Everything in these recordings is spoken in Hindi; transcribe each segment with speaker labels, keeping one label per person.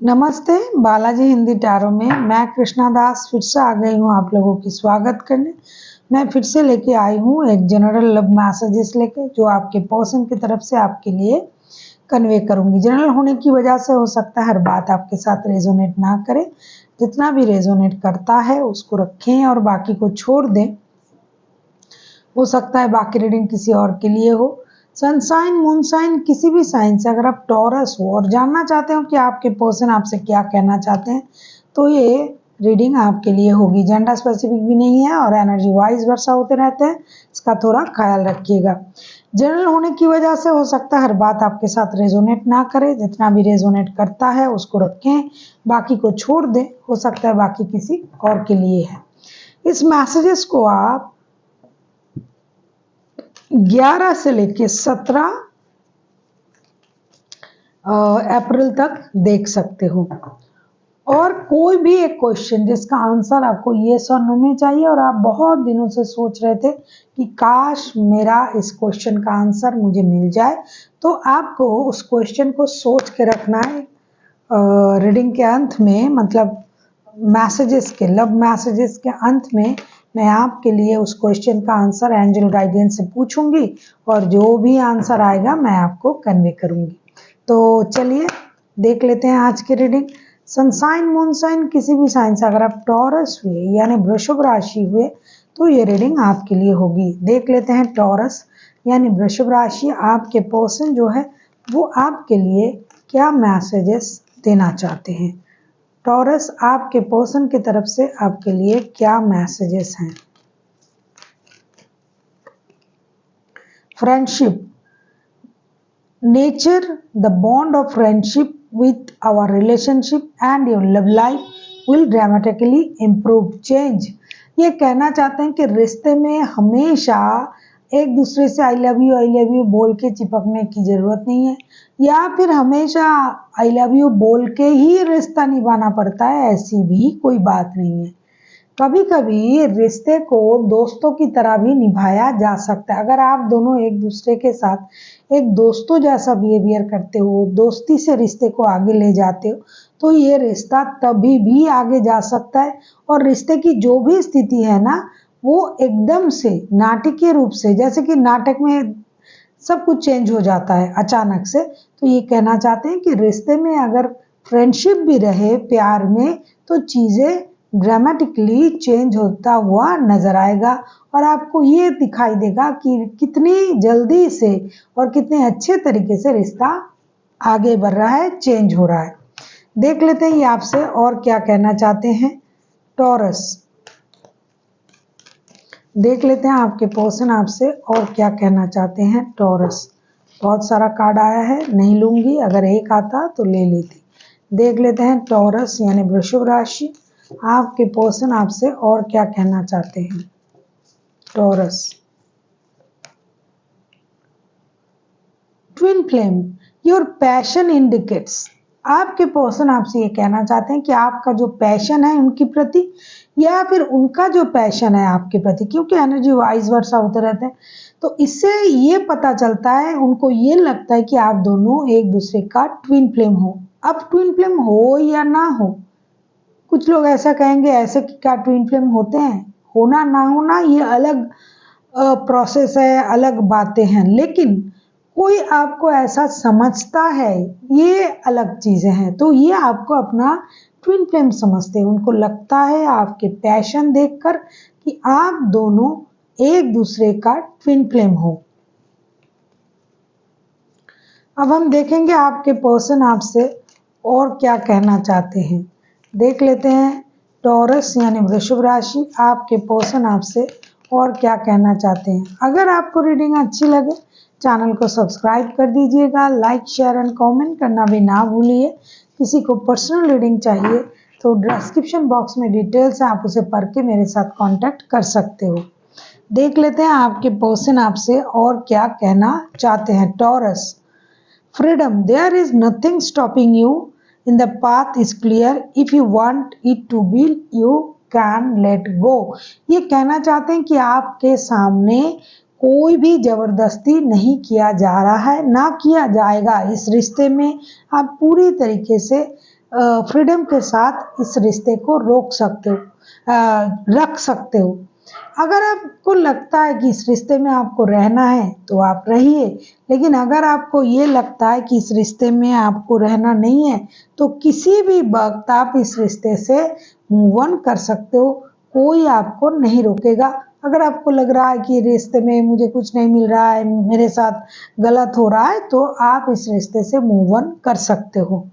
Speaker 1: नमस्ते, बालाजी हिंदी टैरो में मैं कृष्णा दास फिर से आ गई हूँ आप लोगों की स्वागत करने। मैं फिर से लेके आई हूँ एक जनरल लव मैसेजेस लेके जो आपके पर्सन की तरफ से आपके लिए कन्वे करूँगी। जनरल होने की वजह से हो सकता है हर बात आपके साथ रेजोनेट ना करे, जितना भी रेजोनेट करता है उसको रखें और बाकी को छोड़ दें। हो सकता है बाकी रीडिंग किसी और के लिए हो। सनसाइन मूनसाइन किसी भी साइन से अगर आप टॉरस हो और जानना चाहते हो कि आपके पर्सन आपसे क्या कहना चाहते हैं तो ये रीडिंग आपके लिए होगी। जेंडर स्पेसिफिक भी नहीं है और एनर्जी वाइज वर्षा होते रहते हैं, इसका थोड़ा ख्याल रखिएगा। जनरल होने की वजह से हो सकता है हर बात आपके साथ रेजोनेट ना करे, जितना भी रेजोनेट करता है उसको रखें, बाकी को छोड़ दें। हो सकता है बाकी किसी और के लिए है। इस मैसेजेस को आप 11 से लेके 17 अप्रैल तक देख सकते हो। और कोई भी एक क्वेश्चन जिसका आंसर आपको येस और नो में चाहिए और आप बहुत दिनों से सोच रहे थे कि काश मेरा इस क्वेश्चन का आंसर मुझे मिल जाए, तो आपको उस क्वेश्चन को सोच के रखना है। रीडिंग के अंत में, मतलब मैसेजेस के, लव मैसेजेस के अंत में मैं आपके लिए उस क्वेश्चन का आंसर एंजल गाइडेंस से पूछूंगी और जो भी आंसर आएगा मैं आपको कन्वे करूंगी। तो चलिए देख लेते हैं आज की रीडिंग। सनसाइन मूनसाइन किसी भी साइन से अगर आप टॉरस हुए यानी वृषभ राशि हुए तो ये रीडिंग आपके लिए होगी। देख लेते हैं टॉरस यानी वृषभ राशि, आपके पर्सन जो है वो आपके लिए क्या मैसेजेस देना चाहते हैं। टॉरस आपके पर्सन की तरफ से आपके लिए क्या मैसेजेस हैं। Friendship, nature, the bond of friendship with our relationship and your love life will dramatically improve change। ये कहना चाहते हैं कि रिश्ते में हमेशा एक दूसरे से आई लव यू बोल के चिपकने की जरूरत नहीं है, या फिर हमेशा आई लव यू बोल के ही रिश्ता निभाना पड़ता है, ऐसी भी कोई बात नहीं है। कभी कभी रिश्ते को दोस्तों की तरह भी निभाया जा सकता है। अगर आप दोनों एक दूसरे के साथ एक दोस्तों जैसा बिहेवियर करते हो, दोस्ती से रिश्ते को आगे ले जाते हो, तो ये रिश्ता तभी भी आगे जा सकता है। और रिश्ते की जो भी स्थिति है ना, वो एकदम से नाटकीय रूप से, जैसे कि नाटक में सब कुछ चेंज हो जाता है अचानक से, तो ये कहना चाहते हैं कि रिश्ते में अगर फ्रेंडशिप भी रहे, प्यार में, तो चीज़ें ड्रामेटिकली चेंज होता हुआ नजर आएगा और आपको ये दिखाई देगा कि कितनी जल्दी से और कितने अच्छे तरीके से रिश्ता आगे बढ़ रहा है, चेंज हो रहा है। देख लेते हैं ये आपसे और क्या कहना चाहते हैं। टॉरस, देख लेते हैं आपके पर्सन आपसे और क्या कहना चाहते हैं। टॉरस, बहुत सारा कार्ड आया है, नहीं लूंगी, अगर एक आता तो ले लेती। देख लेते हैं टॉरस यानी वृषभ राशि, आपके पर्सन आपसे और क्या कहना चाहते हैं। Taurus, twin flame, your passion indicates, आपके पर्सन आपसे ये कहना चाहते हैं कि आपका जो पैशन है उनके प्रति या फिर उनका जो पैशन है आपके प्रति, क्योंकि एनर्जी वाइज वर्षा होते रहते हैं, तो इससे ये पता चलता है, उनको ये लगता है कि आप दोनों एक दूसरे का ट्विन फ्लेम हो। अब ट्विन फ्लेम हो या ना हो, कुछ लोग ऐसा कहेंगे ऐसे क्या ट्विन फ्लेम होते हैं, होना ना होना ये अलग प्रोसेस है, अलग बातें हैं, लेकिन कोई आपको ऐसा समझता है ये अलग चीजें हैं। तो ये आपको अपना ट्विन फ्लेम समझते हैं, उनको लगता है आपके पैशन देखकर कि आप दोनों एक दूसरे का ट्विन फ्लेम हो। अब हम देखेंगे आपके पर्सन आपसे और क्या कहना चाहते हैं। देख लेते हैं टॉरस यानी वृषभ राशि, आपके पर्सन आपसे और क्या कहना चाहते हैं। अगर आपको रीडिंग अच्छी लगे चैनल को सब्सक्राइब कर दीजिएगा, लाइक शेयर एंड कमेंट करना भी ना भूलिए। किसी को पर्सनल रीडिंग चाहिए तो डिस्क्रिप्शन बॉक्स में डिटेल्स है, आप उसे पढ़ के मेरे साथ कांटेक्ट कर सकते हो। देख लेते हैं आपके पर्सन आपसे और क्या कहना चाहते हैं। Taurus, freedom, there is nothing stopping you, in the path is clear, if you want it to be you can let go। ये कहना चाहते हैं कि आपके सामने कोई भी जबरदस्ती नहीं किया जा रहा है, ना किया जाएगा। इस रिश्ते में आप पूरी तरीके से फ्रीडम के साथ इस रिश्ते को रोक सकते हो, रख सकते हो। अगर आपको लगता है कि इस रिश्ते में आपको रहना है तो आप रहिए, लेकिन अगर आपको ये लगता है कि इस रिश्ते में आपको रहना नहीं है तो किसी भी वक्त आप इस रिश्ते से मूव ऑन कर सकते हो, कोई आपको नहीं रोकेगा। अगर आपको लग रहा है कि रिश्ते में मुझे कुछ नहीं मिल रहा है, मेरे साथ गलत हो रहा है, तो आप इस रिश्ते से मूव ऑन कर सकते हो।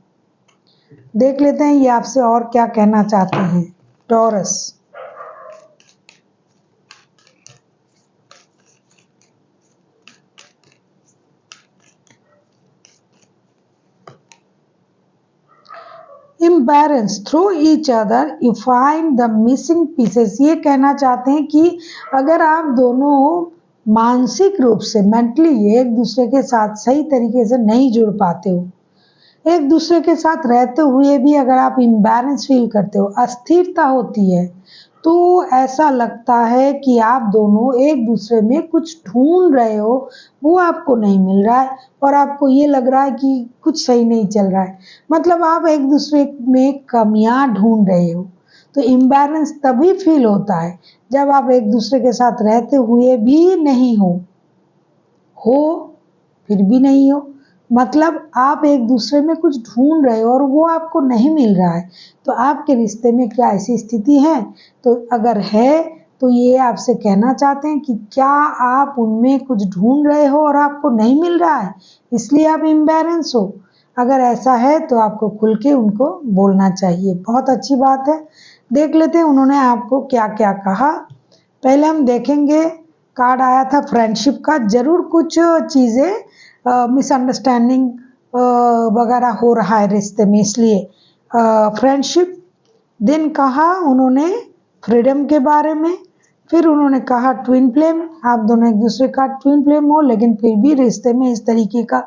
Speaker 1: देख लेते हैं ये आपसे और क्या कहना चाहते हैं। Taurus, imbalance through each other you find the missing pieces. ये कहना चाहते हैं कि अगर आप दोनों मानसिक रूप से मेंटली एक दूसरे के साथ सही तरीके से नहीं जुड़ पाते हो, एक दूसरे के साथ रहते हुए भी अगर आप इम्बैलेंस फील करते हो, अस्थिरता होती है, तो ऐसा लगता है कि आप दोनों एक दूसरे में कुछ ढूंढ रहे हो, वो आपको नहीं मिल रहा है और आपको ये लग रहा है कि कुछ सही नहीं चल रहा है। मतलब आप एक दूसरे में कमियां ढूंढ रहे हो। तो इम्बैलेंस तभी फील होता है जब आप एक दूसरे के साथ रहते हुए भी नहीं हो फिर भी नहीं हो। मतलब आप एक दूसरे में कुछ ढूंढ रहे हो और वो आपको नहीं मिल रहा है। तो आपके रिश्ते में क्या ऐसी स्थिति है? तो अगर है तो ये आपसे कहना चाहते हैं कि क्या आप उनमें कुछ ढूंढ रहे हो और आपको नहीं मिल रहा है, इसलिए आप इम्बैलेंस हो? अगर ऐसा है तो आपको खुल के उनको बोलना चाहिए। बहुत अच्छी बात है। देख लेते हैं उन्होंने आपको क्या क्या कहा। पहले हम देखेंगे, कार्ड आया था फ्रेंडशिप का। जरूर कुछ चीज़ें मिसअंडरस्टैंडिंग वगैरह हो रहा है रिश्ते में, इसलिए फ्रेंडशिप। दिन कहा उन्होंने फ्रीडम के बारे में। फिर उन्होंने कहा ट्विन फ्लेम, आप दोनों एक दूसरे का ट्विन फ्लेम हो लेकिन फिर भी रिश्ते में इस तरीके का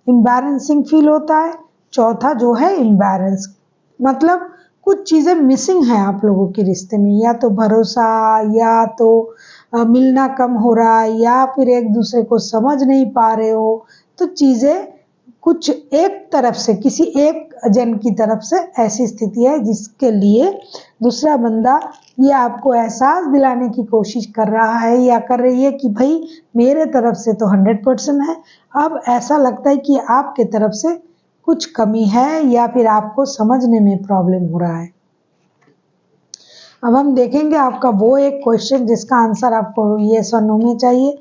Speaker 1: इम्बैलेंसिंग फील होता है। चौथा जो है इम्बैलेंस, मतलब कुछ चीज़ें मिसिंग हैं आप लोगों के रिश्ते में, या तो भरोसा, या तो मिलना कम हो रहा है, या फिर एक दूसरे को समझ नहीं पा रहे हो। तो चीज़ें कुछ एक तरफ से, किसी एक जन की तरफ से ऐसी स्थिति है जिसके लिए दूसरा बंदा ये आपको एहसास दिलाने की कोशिश कर रहा है या कर रही है कि भाई मेरे तरफ से तो 100% है। अब ऐसा लगता है कि आपके तरफ से कुछ कमी है या फिर आपको समझने में प्रॉब्लम हो रहा है। अब हम देखेंगे आपका वो एक क्वेश्चन जिसका आंसर आपको येस और नो में चाहिए।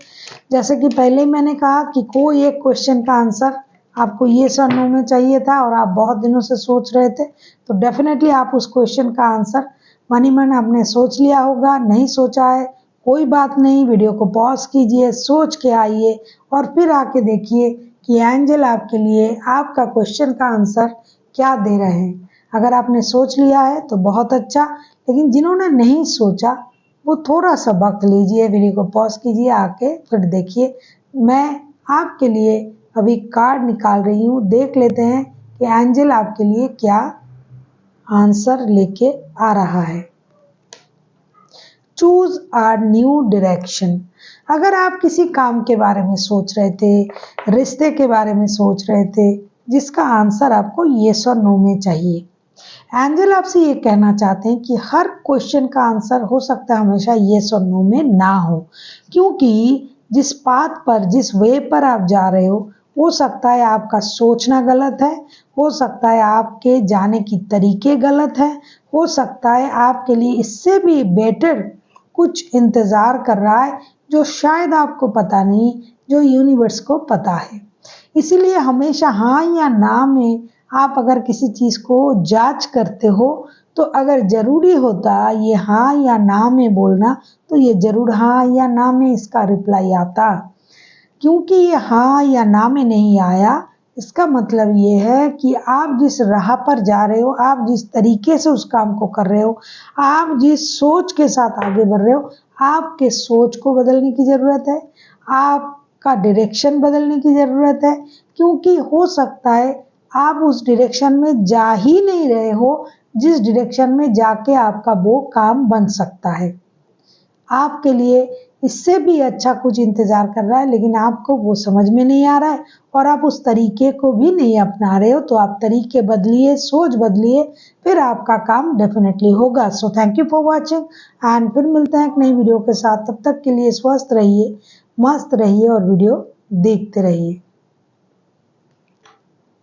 Speaker 1: जैसे कि पहले ही मैंने कहा कि कोई एक क्वेश्चन का आंसर आपको येस और नो में चाहिए था और आप बहुत दिनों से सोच रहे थे, तो डेफिनेटली आप उस क्वेश्चन का आंसर मन ही मन आपने सोच लिया होगा। नहीं सोचा है कोई बात नहीं, वीडियो को पॉज कीजिए, सोच के आइए और फिर आके देखिए कि एंजल आपके लिए आपका क्वेश्चन का आंसर क्या दे रहे हैं। अगर आपने सोच लिया है तो बहुत अच्छा, लेकिन जिन्होंने नहीं सोचा वो थोड़ा सा वक्त लीजिए, वीडियो को पॉज कीजिए, आके फिर देखिए। मैं आपके लिए अभी कार्ड निकाल रही हूँ, देख लेते हैं कि एंजल आपके लिए क्या आंसर लेके आ रहा है। Choose a new direction. अगर आप किसी काम के बारे में सोच रहे थे, रिश्ते के बारे में सोच रहे थे, जिसका आंसर आपको येस और नो में चाहिए, एंजल आपसे ये कहना चाहते हैं कि हर क्वेश्चन का आंसर हो सकता है हमेशा येस और नो में ना हो, क्योंकि जिस पाथ पर, जिस वे पर आप जा रहे हो सकता है आपका सोचना गलत है, हो सकता है आपके जाने की तरीके गलत है, हो सकता है आपके लिए इससे भी बेटर कुछ इंतज़ार कर रहा है जो शायद आपको पता नहीं, जो यूनिवर्स को पता है। इसीलिए हमेशा हाँ या ना में आप अगर किसी चीज़ को जांच करते हो, तो अगर ज़रूरी होता ये हाँ या ना में बोलना, तो ये ज़रूर हाँ या ना में इसका रिप्लाई आता। क्योंकि ये हाँ या ना में नहीं आया, इसका मतलब ये है कि आप जिस राह पर जा रहे हो, आप जिस तरीके से उस काम को कर रहे हो, आप जिस सोच के साथ आगे बढ़ रहे हो, आपके सोच को बदलने की ज़रूरत है, आपका डायरेक्शन बदलने की ज़रूरत है। क्योंकि हो सकता है आप उस डायरेक्शन में जा ही नहीं रहे हो जिस डायरेक्शन में जाके आपका वो काम बन सकता है। आपके लिए इससे भी अच्छा कुछ इंतज़ार कर रहा है, लेकिन आपको वो समझ में नहीं आ रहा है और आप उस तरीके को भी नहीं अपना रहे हो, तो आप तरीके बदलिए, सोच बदलिए, फिर आपका काम डेफिनेटली होगा। So thank you for watching and फिर मिलते हैं एक नई वीडियो के साथ। तब तक के लिए स्वस्थ रहिए, मस्त रहिए और वीडियो देखते रहिए।